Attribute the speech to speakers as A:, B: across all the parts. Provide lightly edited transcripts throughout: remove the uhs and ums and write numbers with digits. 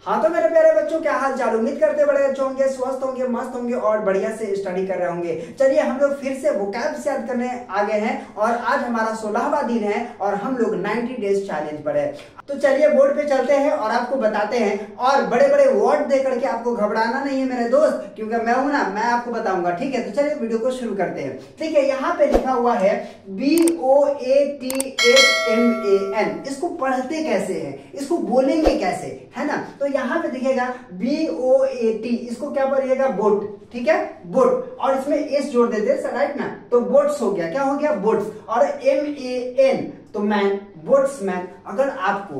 A: हाँ तो मेरे प्यारे बच्चों, क्या हाल चाल। उम्मीद करते बड़े अच्छे होंगे, स्वस्थ होंगे, मस्त होंगे और बढ़िया से स्टडी कर रहे होंगे। चलिए हम लोग फिर से वोकैब्स याद करने आ गए हैं और आज हमारा 16वां दिन है और हम लोग 90 डेज चैलेंज पर है। तो चलिए बोर्ड पे चलते हैं और आपको बताते हैं। और बड़े बड़े वर्ड दे करके आपको घबराना नहीं है मेरे दोस्त, क्योंकि मैं हूं ना, मैं आपको बताऊंगा। ठीक है, तो चलिए वीडियो को शुरू करते हैं। ठीक है, यहाँ पे लिखा हुआ है BOATSMAN। इसको पढ़ते कैसे हैं, इसको बोलेंगे कैसे, है ना। तो यहाँ पे दिखेगा BOAT, इसको क्या पढ़िएगा, बोट। ठीक है, बोट, और इसमें एस जोड़ देते हैं, राइट ना। तो बोट्स हो गया, क्या हो गया, बोट्स। और MAN तो मैन, बोट्समैन। अगर आपको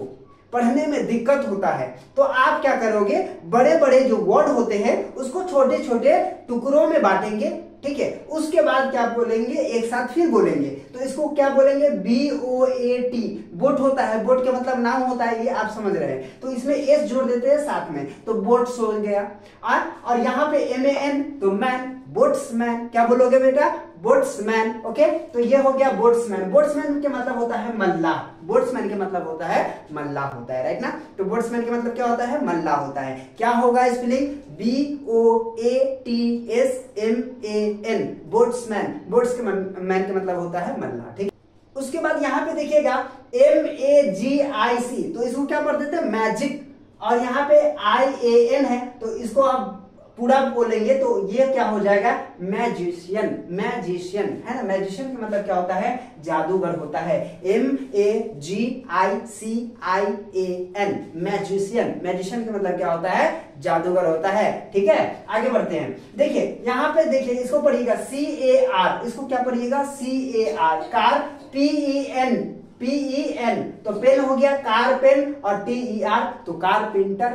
A: पढ़ने में दिक्कत होता है तो आप क्या करोगे, बड़े बड़े जो वर्ड होते हैं उसको छोटे छोटे टुकड़ों में बांटेंगे। ठीक है, उसके बाद क्या बोलेंगे, एक साथ फिर बोलेंगे। तो इसको क्या बोलेंगे, BOAT। बोट होता है, बोट का मतलब नाम होता है, ये आप समझ रहे हैं। तो इसमें एस जोड़ देते हैं साथ में, तो बोट्स हो गया। और यहाँ पे MAN तो मैन, बोट्समैन। क्या बोलोगे बेटा, बोट्समैन। ओके, तो ये हो गया बोट्समैन। बोट्समैन के मतलब होता है मल्लाह। बोट्समैन के मतलब होता है मल्लाह होता है, राइट ना। तो बोट्समैन के मतलब क्या होता है, मल्लाह होता है। क्या होगा स्पेलिंग, BOATSMAN, बोट्समैन। बोट्स के मैन के मतलब होता है मल्लाह। ठीक, उसके बाद यहाँ पे देखिएगा MAGIC, तो इसको क्या पढ़ देते हैं, मैजिक। और यहाँ पे IAN है, तो इसको आप पूरा बोलेंगे तो ये क्या हो जाएगा, मैजिशियन। मैजिशियन है ना, मैजिशियन का मतलब क्या होता है, जादूगर होता है। MAGICIAN, magician. मैजिशियन का मतलब क्या होता है, जादूगर होता है। ठीक है, आगे बढ़ते हैं। देखिए यहाँ पे देखिए, इसको पढ़िएगा CAR, इसको क्या पढ़िएगा, CAR, कार। PEN तो पेन हो गया, कार पेन। और TER तो कारपेंटर।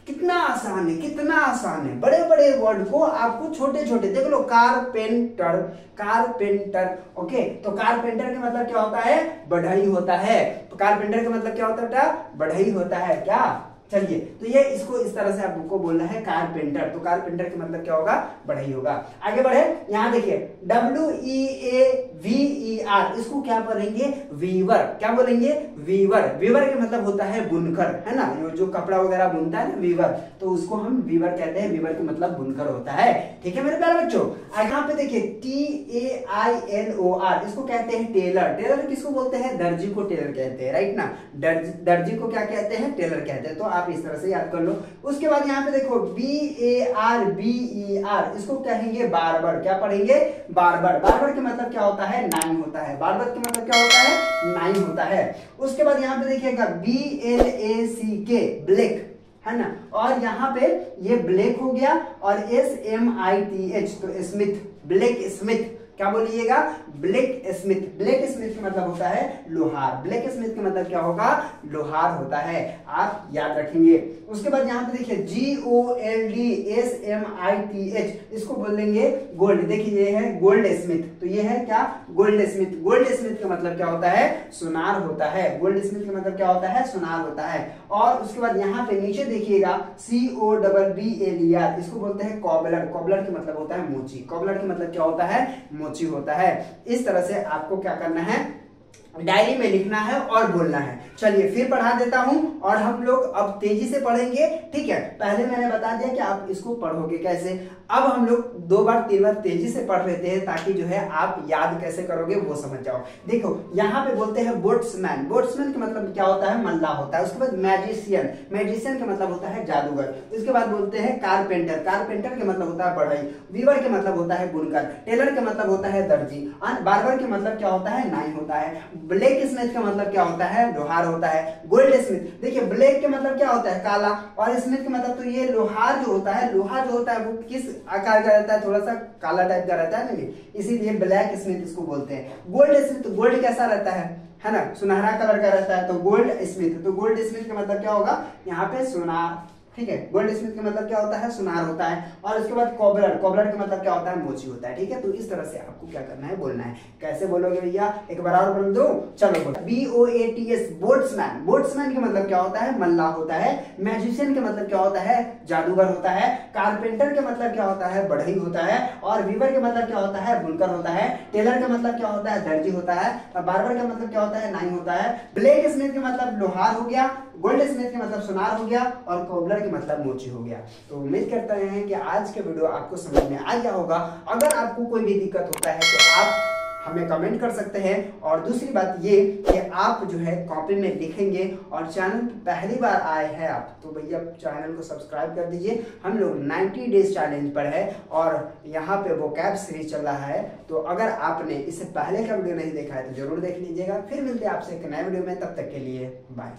A: कितना आसान है, कितना आसान है। बड़े बड़े वर्ड को आपको छोटे छोटे, देख लो, कारपेंटर, कारपेंटर। ओके, तो कारपेंटर का मतलब क्या होता है, बढ़ई होता है। तो कारपेंटर का मतलब क्या होता है, बढ़ई होता है। क्या, चलिए, तो ये इसको इस तरह से आपको बोलना है, कारपेंटर। तो कारपेंटर का मतलब क्या होगा, बढ़ई होगा। आगे बढ़े, यहाँ देखिए WEAVER, इसको क्या पढ़ेंगे, वीवर। क्या बोलेंगे, वीवर। वीवर का मतलब होता है बुनकर, है ना, जो कपड़ा वगैरह बुनता है ना, वीवर, तो उसको हम वीवर कहते हैं। वीवर का मतलब बुनकर होता है। ठीक है मेरे प्यारे बच्चों, यहाँ पे देखिए TAILOR, इसको कहते हैं टेलर। टेलर किसको बोलते हैं, दर्जी को टेलर कहते हैं, राइट ना। दर्जी को क्या कहते हैं, टेलर कहते हैं। तो आप इस तरह से याद कर लो। उसके बाद यहाँ पे देखो BARBER, इसको कहेंगे बार्बर। क्या पढ़ेंगे, बार्बर। बार्बर के मतलब क्या होता है, नाइन होता है। बार्बर के मतलब क्या होता है, नाइन होता है। उसके बाद यहाँ पे देखिएगा BLACK, ब्लैक, है ना। और यहाँ पे ये ब्लैक हो गया। और SMITH तो स्मिथ, ब्लैक स्मिथ। क्या बोलिएगा, ब्लैक स्मिथ। ब्लैक स्मिथ का मतलब होता है लोहार। ब्लैक स्मिथ का मतलब क्या होगा, लोहार होता है। आप याद रखेंगे। उसके बाद यहाँ पे देखिए GOLDSMITH, इसको बोलेंगे गोल्ड। देखिए ये है गोल्ड स्मिथ, तो ये है क्या, गोल्ड स्मिथ। गोल्ड स्मिथ का मतलब क्या होता है, सुनार होता है। गोल्ड स्मिथ का मतलब क्या होता है, सुनार होता है। और उसके बाद यहाँ पे नीचे देखिएगा COBBLER, इसको बोलते हैं कॉबलर। कॉबलर का मतलब होता है मोची। कॉबलर का मतलब क्या होता है, मोची होता है। इस तरह से आपको क्या करना है, डायरी में लिखना है और बोलना है। चलिए फिर पढ़ा देता हूं और हम लोग अब तेजी से पढ़ेंगे। ठीक है, पहले मैंने बता दिया कि आप इसको पढ़ोगे कैसे। अब हम लोग 2 बार 3 बार तेजी से पढ़ लेते हैं, ताकि जो है आप याद कैसे करोगे वो समझ जाओ। देखो यहाँ पे बोलते हैं बोट्समैन। बोट्समैन का मतलब क्या होता है, मल्लाह होता है। उसके बाद मैजिशियन। मैजिशियन का मतलब होता है जादूगर। उसके बाद बोलते हैं कारपेंटर। कारपेंटर का मतलब होता है बढ़ई। वीवर का मतलब होता है बुनकर। टेलर का मतलब होता है दर्जी। बार्बर का मतलब क्या होता है, नाई होता है। ब्लैक स्मिथ का मतलब क्या होता है, लोहार होता है। गोल्ड स्मिथ, देखिए ब्लैक का मतलब क्या होता है, काला। और स्मिथ का मतलब, तो ये लोहार जो होता है, लोहा जो होता है वो किस आकार का रहता है, थोड़ा सा काला टाइप का रहता है ना, इसीलिए ब्लैक स्मिथ इसको बोलते हैं। गोल्ड स्मिथ, गोल्ड कैसा रहता है ना, सुनहरा कलर का रहता है। तो गोल्ड स्मिथ, तो गोल्ड स्मिथ का मतलब क्या होगा, यहाँ पे सुनार। ठीक है, गोल्ड स्मिथ का मतलब क्या होता है, सुनार होता है। और उसके बाद कॉबलर। कॉबलर का मतलब क्या होता है, मोची होता है। ठीक है, तो इस तरह से आपको क्या करना है, बोलना है। कैसे बोलोगे भैया, एक बार और बोल दो, चलो बोलो। BOATS, बोट्समैन। बोट्समैन का मतलब क्या होता है, मल्लाह होता है। मैजिशियन का मतलब क्या होता है, जादूगर होता है। कारपेंटर का मतलब क्या होता है, बढ़ई होता है। और वीवर का मतलब क्या होता है, बुनकर होता है। टेलर का मतलब क्या होता है, दर्जी होता है। और बार्बर का मतलब क्या होता है, नाई होता है। ब्लैक स्मिथ का मतलब लोहार हो गया। गोल्ड स्मिथ का मतलब सुनार हो गया। और कॉबलर की मतलब मोची हो गया। तो उम्मीद करते हैं कि आज के वीडियो आपको समझ में आ गया होगा। अगर आपको कोई भी दिक्कत होता है तो आप हमें कमेंट कर सकते हैं। और दूसरी बात ये कि आप जो है कॉपी में लिखेंगे, और चैनल पहली बार आए हैं आप तो भैया चैनल को सब्सक्राइब कर दीजिए। हम लोग 90 डेज चैलेंज पर है और यहाँ पे वोकैब सीरीज चल रहा है। तो अगर आपने इससे पहले का वीडियो नहीं देखा है तो जरूर देख लीजिएगा। फिर मिलते हैं आपसे एक नए वीडियो में, तब तक के लिए बाय।